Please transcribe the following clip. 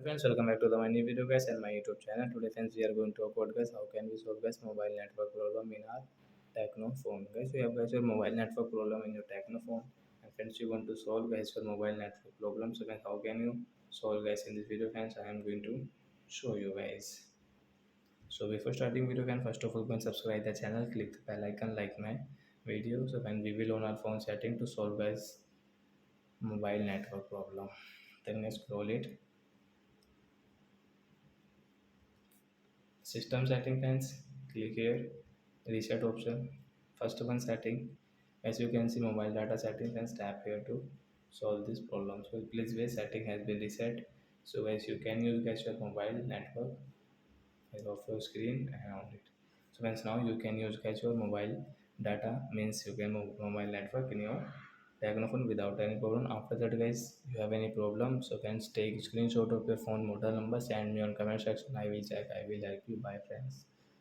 friends, welcome back to the my new video guys and my YouTube channel. Today friends we are going to talk about guys how can we solve guys mobile network problem in our Tecno phone. Guys we have guys your mobile network problem in your Tecno phone, and friends you want to solve guys your mobile network problem. So guys how can you solve guys in this video friends I am going to show you guys. So before starting video can first of all go and subscribe the channel, click the bell icon, like my video. So when we will on our phone setting to solve guys mobile network problem, then let's scroll it. System setting friends, click here, reset option, first one setting. As you can see mobile data settings, and tap here to solve this problem. So please wait, setting has been reset. So as you can use guys your mobile network as of your screen and on it. So friends now you can use guys your mobile data, means you can move mobile network in your Technophone without any problem. After that guys you have any problem, so friends take screenshot of your phone model number, send me on comment section. I will check, I will help you. Bye friends.